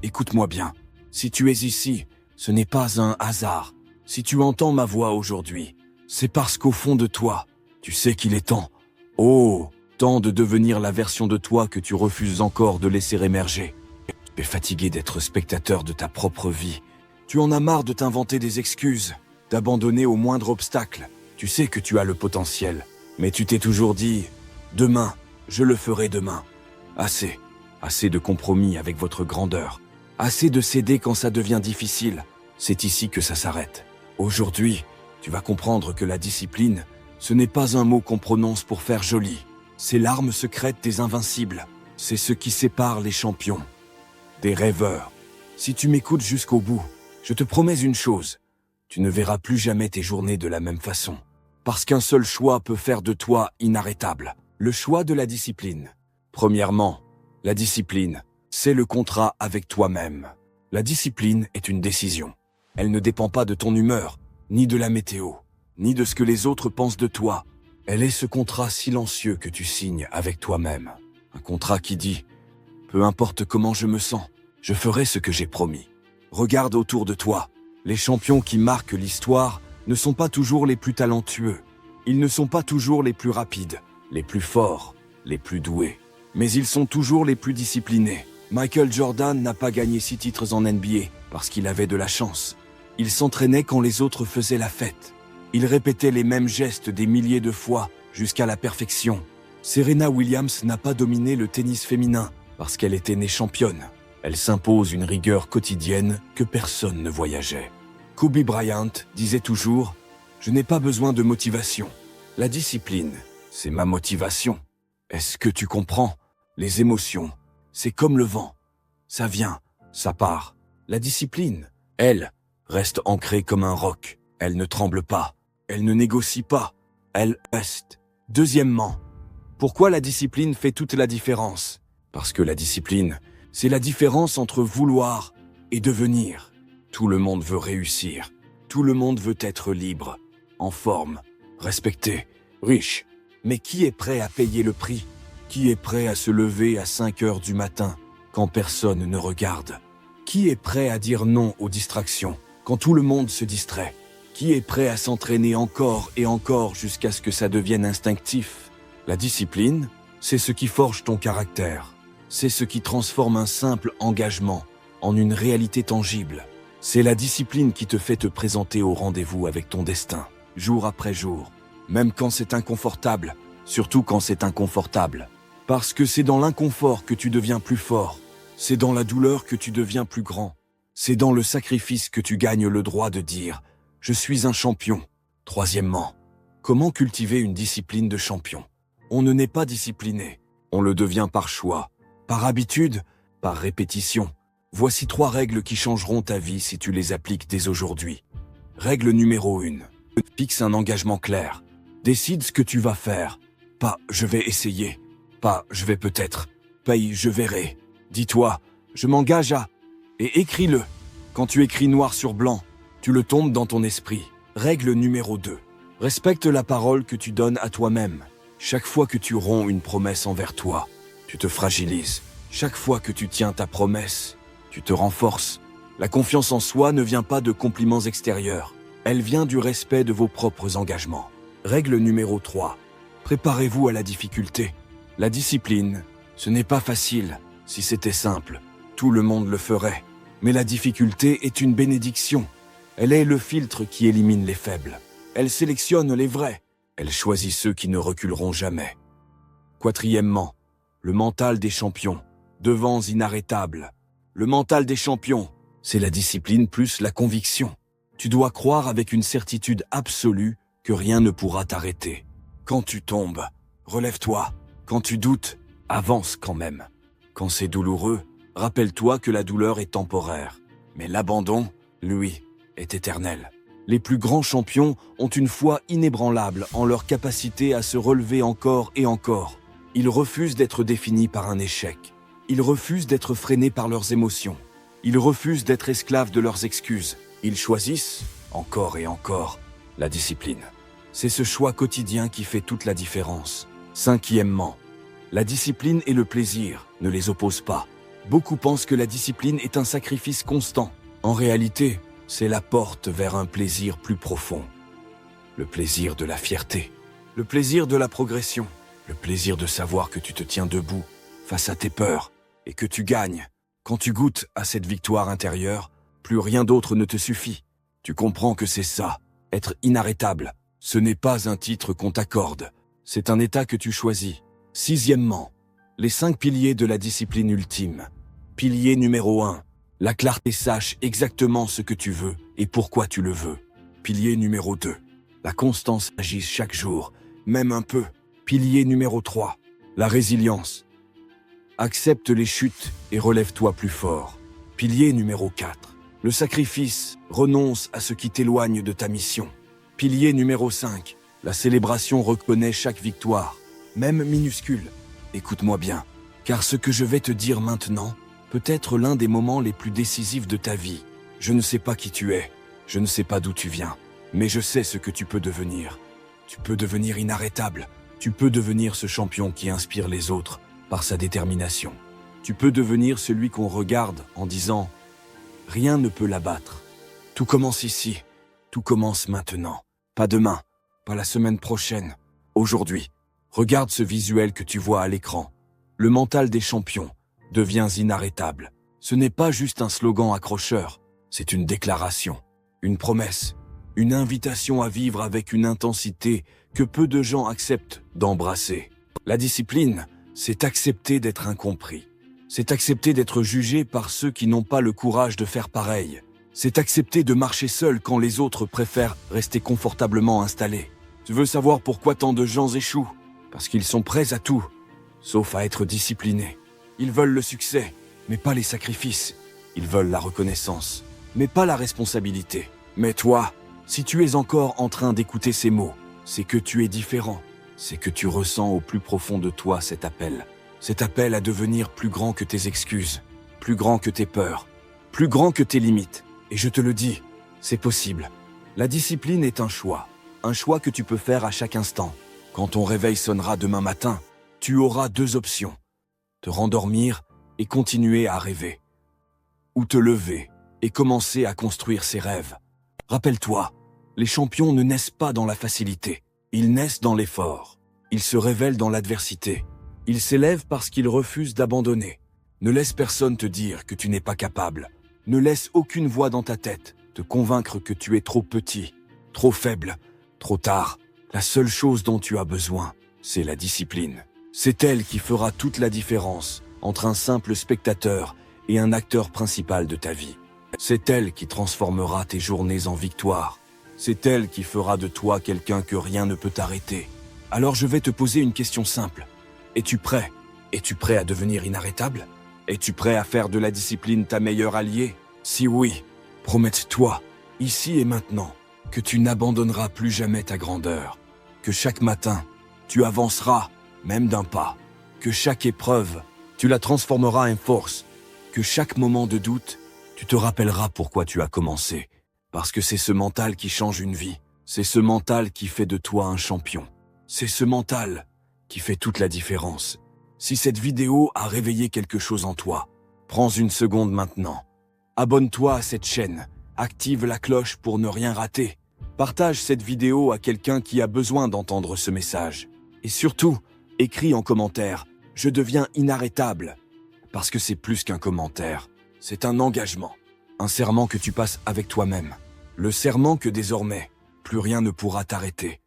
écoute-moi bien. Si tu es ici, ce n'est pas un hasard. Si tu entends ma voix aujourd'hui, c'est parce qu'au fond de toi, tu sais qu'il est temps. Oh, temps de devenir la version de toi que tu refuses encore de laisser émerger. Tu es fatigué d'être spectateur de ta propre vie. Tu en as marre de t'inventer des excuses, d'abandonner au moindre obstacle. Tu sais que tu as le potentiel, mais tu t'es toujours dit « Demain, je le ferai demain ». Assez. Assez de compromis avec votre grandeur. Assez de céder quand ça devient difficile. C'est ici que ça s'arrête. Aujourd'hui, tu vas comprendre que la discipline, ce n'est pas un mot qu'on prononce pour faire joli. C'est l'arme secrète des invincibles. C'est ce qui sépare les champions des rêveurs. Si tu m'écoutes jusqu'au bout, je te promets une chose. Tu ne verras plus jamais tes journées de la même façon. Parce qu'un seul choix peut faire de toi inarrêtable. Le choix de la discipline. Premièrement, la discipline, c'est le contrat avec toi-même. La discipline est une décision. Elle ne dépend pas de ton humeur, ni de la météo, ni de ce que les autres pensent de toi. Elle est ce contrat silencieux que tu signes avec toi-même. Un contrat qui dit « Peu importe comment je me sens, je ferai ce que j'ai promis ». Regarde autour de toi. Les champions qui marquent l'histoire ne sont pas toujours les plus talentueux. Ils ne sont pas toujours les plus rapides, les plus forts, les plus doués. Mais ils sont toujours les plus disciplinés. Michael Jordan n'a pas gagné 6 titres en NBA parce qu'il avait de la chance. Il s'entraînait quand les autres faisaient la fête. Il répétait les mêmes gestes des milliers de fois jusqu'à la perfection. Serena Williams n'a pas dominé le tennis féminin parce qu'elle était née championne. Elle s'impose une rigueur quotidienne que personne ne voyageait. Kobe Bryant disait toujours « Je n'ai pas besoin de motivation. La discipline, c'est ma motivation. » Est-ce que tu comprends? Les émotions, c'est comme le vent. Ça vient, ça part. La discipline, elle, reste ancrée comme un roc. Elle ne tremble pas. Elle ne négocie pas. Elle reste. Deuxièmement, pourquoi la discipline fait toute la différence? Parce que la discipline, c'est la différence entre vouloir et devenir. Tout le monde veut réussir. Tout le monde veut être libre, en forme, respecté, riche. Mais qui est prêt à payer le prix? Qui est prêt à se lever à 5 heures du matin quand personne ne regarde? Qui est prêt à dire non aux distractions quand tout le monde se distrait? Qui est prêt à s'entraîner encore et encore jusqu'à ce que ça devienne instinctif? La discipline, c'est ce qui forge ton caractère. C'est ce qui transforme un simple engagement en une réalité tangible. C'est la discipline qui te fait te présenter au rendez-vous avec ton destin, jour après jour. Même quand c'est inconfortable, surtout quand c'est inconfortable. Parce que c'est dans l'inconfort que tu deviens plus fort. C'est dans la douleur que tu deviens plus grand. C'est dans le sacrifice que tu gagnes le droit de dire « Je suis un champion ». Troisièmement, comment cultiver une discipline de champion? On ne naît pas discipliné. On le devient par choix, par habitude, par répétition. Voici 3 règles qui changeront ta vie si tu les appliques dès aujourd'hui. Règle numéro 1. Fixe un engagement clair. Décide ce que tu vas faire. Pas « je vais essayer ». Pas « je vais peut-être ». Pas « je verrai ». Dis-toi « je m'engage à » et écris-le. Quand tu écris noir sur blanc, tu le tombes dans ton esprit. Règle numéro 2. Respecte la parole que tu donnes à toi-même. Chaque fois que tu romps une promesse envers toi, tu te fragilises. Chaque fois que tu tiens ta promesse, tu te renforces. La confiance en soi ne vient pas de compliments extérieurs. Elle vient du respect de vos propres engagements. Règle numéro 3. Préparez-vous à la difficulté. La discipline, ce n'est pas facile. Si c'était simple, tout le monde le ferait. Mais la difficulté est une bénédiction. Elle est le filtre qui élimine les faibles. Elle sélectionne les vrais. Elle choisit ceux qui ne reculeront jamais. Quatrièmement, le mental des champions. Devants inarrêtables. Le mental des champions, c'est la discipline plus la conviction. Tu dois croire avec une certitude absolue que rien ne pourra t'arrêter. Quand tu tombes, relève-toi. Quand tu doutes, avance quand même. Quand c'est douloureux, rappelle-toi que la douleur est temporaire. Mais l'abandon, lui, est éternel. Les plus grands champions ont une foi inébranlable en leur capacité à se relever encore et encore. Ils refusent d'être définis par un échec. Ils refusent d'être freinés par leurs émotions. Ils refusent d'être esclaves de leurs excuses. Ils choisissent, encore et encore, la discipline. C'est ce choix quotidien qui fait toute la différence. Cinquièmement, la discipline et le plaisir ne les opposent pas. Beaucoup pensent que la discipline est un sacrifice constant. En réalité, c'est la porte vers un plaisir plus profond. Le plaisir de la fierté, le plaisir de la progression, le plaisir de savoir que tu te tiens debout face à tes peurs et que tu gagnes. Quand tu goûtes à cette victoire intérieure, plus rien d'autre ne te suffit. Tu comprends que c'est ça, être inarrêtable. Ce n'est pas un titre qu'on t'accorde, c'est un état que tu choisis. Sixièmement, les 5 piliers de la discipline ultime. Pilier numéro 1, la clarté, sache exactement ce que tu veux et pourquoi tu le veux. Pilier numéro 2, la constance, agisse chaque jour, même un peu. Pilier numéro 3, la résilience. Accepte les chutes et relève-toi plus fort. Pilier numéro 4, le sacrifice, renonce à ce qui t'éloigne de ta mission. Pilier numéro 5, la célébration, reconnaît chaque victoire, même minuscule. Écoute-moi bien, car ce que je vais te dire maintenant peut être l'un des moments les plus décisifs de ta vie. Je ne sais pas qui tu es, je ne sais pas d'où tu viens, mais je sais ce que tu peux devenir. Tu peux devenir inarrêtable, tu peux devenir ce champion qui inspire les autres par sa détermination. Tu peux devenir celui qu'on regarde en disant « Rien ne peut l'abattre ». Tout commence ici, tout commence maintenant. Pas demain, pas la semaine prochaine, aujourd'hui. Regarde ce visuel que tu vois à l'écran. Le mental des champions devient inarrêtable. Ce n'est pas juste un slogan accrocheur, c'est une déclaration, une promesse, une invitation à vivre avec une intensité que peu de gens acceptent d'embrasser. La discipline, c'est accepter d'être incompris. C'est accepter d'être jugé par ceux qui n'ont pas le courage de faire pareil. C'est accepter de marcher seul quand les autres préfèrent rester confortablement installés. Tu veux savoir pourquoi tant de gens échouent? Parce qu'ils sont prêts à tout, sauf à être disciplinés. Ils veulent le succès, mais pas les sacrifices. Ils veulent la reconnaissance, mais pas la responsabilité. Mais toi, si tu es encore en train d'écouter ces mots, c'est que tu es différent. C'est que tu ressens au plus profond de toi cet appel à devenir plus grand que tes excuses, plus grand que tes peurs, plus grand que tes limites. Et je te le dis, c'est possible. La discipline est un choix que tu peux faire à chaque instant. Quand ton réveil sonnera demain matin, tu auras 2 options. Te rendormir et continuer à rêver. Ou te lever et commencer à construire ses rêves. Rappelle-toi, les champions ne naissent pas dans la facilité. Ils naissent dans l'effort. Ils se révèlent dans l'adversité. Ils s'élèvent parce qu'ils refusent d'abandonner. Ne laisse personne te dire que tu n'es pas capable. Ne laisse aucune voix dans ta tête te convaincre que tu es trop petit, trop faible, trop tard. La seule chose dont tu as besoin, c'est la discipline. C'est elle qui fera toute la différence entre un simple spectateur et un acteur principal de ta vie. C'est elle qui transformera tes journées en victoire. C'est elle qui fera de toi quelqu'un que rien ne peut arrêter. Alors je vais te poser une question simple. Es-tu prêt? Es-tu prêt à devenir inarrêtable? Es-tu prêt à faire de la discipline ta meilleure alliée? Si oui, promets-toi, ici et maintenant, que tu n'abandonneras plus jamais ta grandeur. Que chaque matin, tu avanceras, même d'un pas. Que chaque épreuve, tu la transformeras en force. Que chaque moment de doute, tu te rappelleras pourquoi tu as commencé. Parce que c'est ce mental qui change une vie. C'est ce mental qui fait de toi un champion. C'est ce mental qui fait toute la différence. Si cette vidéo a réveillé quelque chose en toi, prends une seconde maintenant. Abonne-toi à cette chaîne. Active la cloche pour ne rien rater. Partage cette vidéo à quelqu'un qui a besoin d'entendre ce message. Et surtout, écris en commentaire « Je deviens inarrêtable ». Parce que c'est plus qu'un commentaire. C'est un engagement. Un serment que tu passes avec toi-même. Le serment que désormais, plus rien ne pourra t'arrêter.